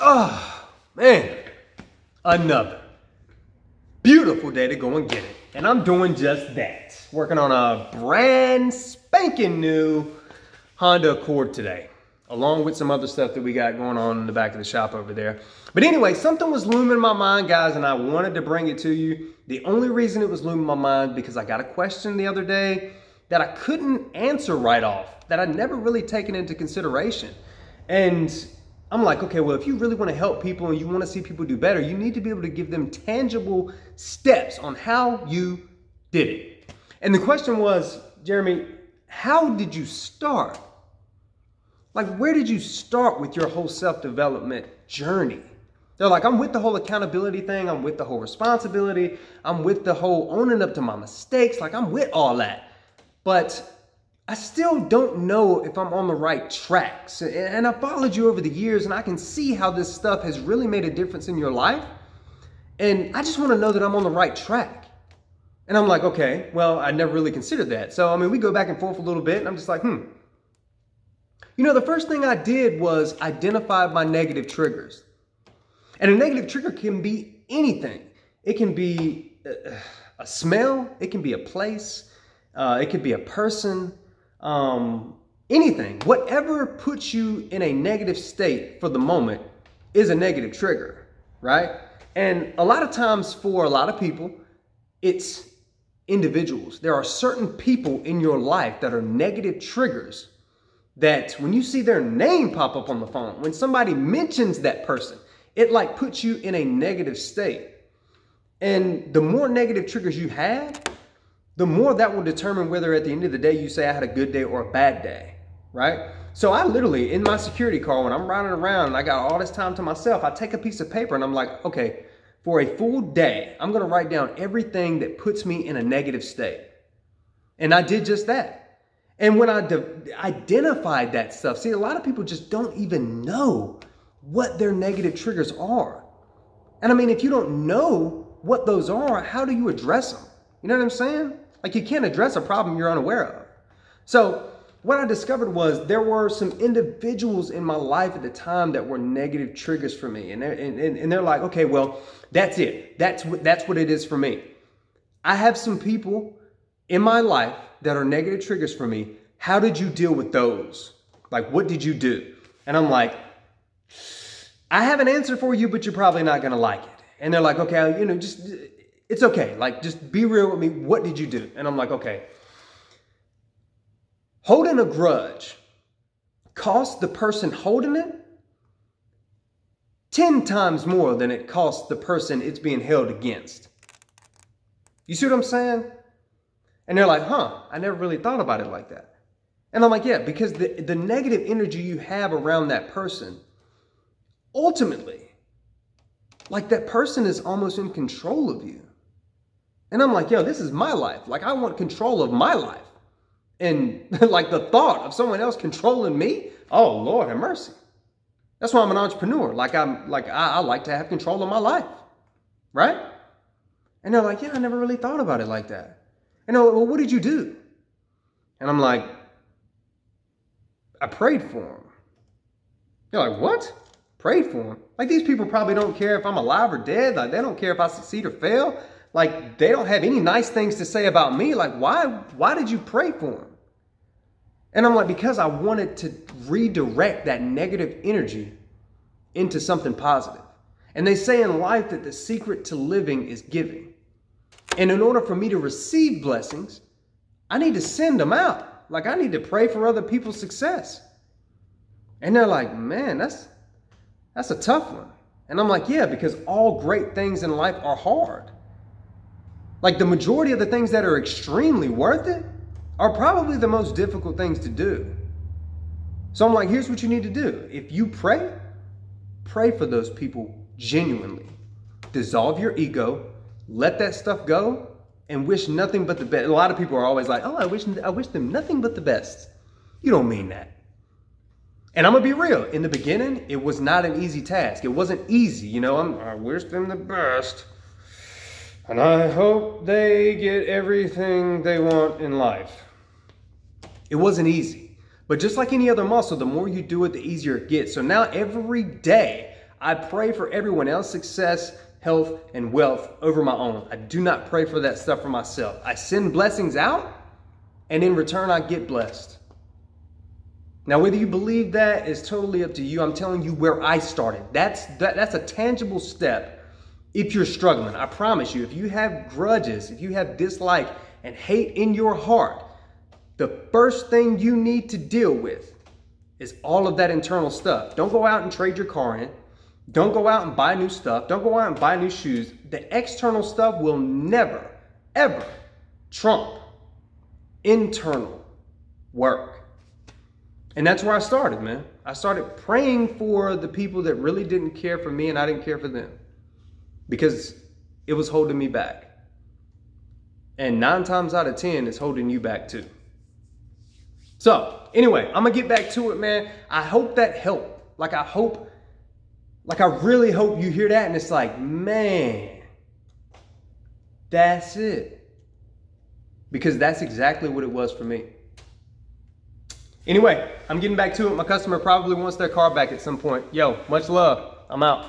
Oh, man, another beautiful day to go and get it. And I'm doing just that. Working on a brand spanking new Honda Accord today, along with some other stuff that we got going on in the back of the shop over there. But anyway, something was looming in my mind, guys, and I wanted to bring it to you. The only reason it was looming in my mind because I got a question the other day that I couldn't answer right off, that I'd never really taken into consideration. And I'm like, okay, well, if you really want to help people and you want to see people do better, you need to be able to give them tangible steps on how you did it. And the question was, Jeremy, how did you start? Like, where did you start with your whole self-development journey? They're like, I'm with the whole accountability thing. I'm with the whole responsibility. I'm with the whole owning up to my mistakes. Like, I'm with all that. But I still don't know if I'm on the right tracks. And I followed you over the years and I can see how this stuff has really made a difference in your life. And I just want to know that I'm on the right track. And I'm like, okay, well, I never really considered that. So, I mean, we go back and forth a little bit and I'm just like, You know, the first thing I did was identify my negative triggers. And a negative trigger can be anything. It can be a smell. It can be a place. It could be a person. Anything, whatever puts you in a negative state for the moment is a negative trigger, right? And a lot of times for a lot of people, it's individuals. There are certain people in your life that are negative triggers that when you see their name pop up on the phone, when somebody mentions that person, it like puts you in a negative state. And the more negative triggers you have, the more that will determine whether at the end of the day you say I had a good day or a bad day, right? So I literally, in my security car, when I'm riding around and I got all this time to myself, I take a piece of paper and I'm like, okay, for a full day, I'm going to write down everything that puts me in a negative state. And I did just that. And when I identified that stuff, see, a lot of people just don't even know what their negative triggers are. And I mean, if you don't know what those are, how do you address them? You know what I'm saying? Like, you can't address a problem you're unaware of. So what I discovered was there were some individuals in my life at the time that were negative triggers for me. And they're like, okay, well, that's it. That's what it is for me. I have some people in my life that are negative triggers for me. How did you deal with those? Like, what did you do? And I'm like, I have an answer for you, but you're probably not going to like it. And they're like, okay, you know, it's okay. Like, just be real with me. What did you do? And I'm like, okay. Holding a grudge costs the person holding it 10 times more than it costs the person it's being held against. You see what I'm saying? And they're like, I never really thought about it like that. And I'm like, yeah, because the negative energy you have around that person, ultimately, like, that person is almost in control of you. And I'm like, yo, this is my life. Like, I want control of my life. And like, the thought of someone else controlling me, oh, Lord have mercy. That's why I'm an entrepreneur. I like to have control of my life, right? And they're like, yeah, I never really thought about it like that. And they're like, well, what did you do? And I'm like, I prayed for him. They're like, what? Prayed for him? Like, these people probably don't care if I'm alive or dead. Like, they don't care if I succeed or fail. Like, they don't have any nice things to say about me. Like, why did you pray for him? And I'm like, because I wanted to redirect that negative energy into something positive. And they say in life that the secret to living is giving. And in order for me to receive blessings, I need to send them out. Like, I need to pray for other people's success. And they're like, man, that's a tough one. And I'm like, yeah, because all great things in life are hard. Like, the majority of the things that are extremely worth it are probably the most difficult things to do. So I'm like, here's what you need to do. If you pray for those people genuinely. Dissolve your ego, let that stuff go, and wish nothing but the best. A lot of people are always like, oh, I wish them nothing but the best. You don't mean that. And I'm going to be real. In the beginning, it was not an easy task. It wasn't easy. You know, I wish them the best. And I hope they get everything they want in life. It wasn't easy. But just like any other muscle, the more you do it, the easier it gets. So now every day I pray for everyone else's success, health, and wealth over my own. I do not pray for that stuff for myself. I send blessings out, and in return, I get blessed. Now, whether you believe that is totally up to you. I'm telling you where I started. That's a tangible step if you're struggling. I promise you, if you have grudges, if you have dislike and hate in your heart, the first thing you need to deal with is all of that internal stuff. Don't go out and trade your car in. Don't go out and buy new stuff. Don't go out and buy new shoes. The external stuff will never, ever trump internal work. And that's where I started, man. I started praying for the people that really didn't care for me and I didn't care for them because it was holding me back. And 9 times out of 10, it's holding you back too. So anyway, I'm gonna get back to it, man. I hope that helped. I really hope you hear that and it's like, man, that's it. Because that's exactly what it was for me. Anyway, I'm getting back to it. My customer probably wants their car back at some point. Yo, much love. I'm out.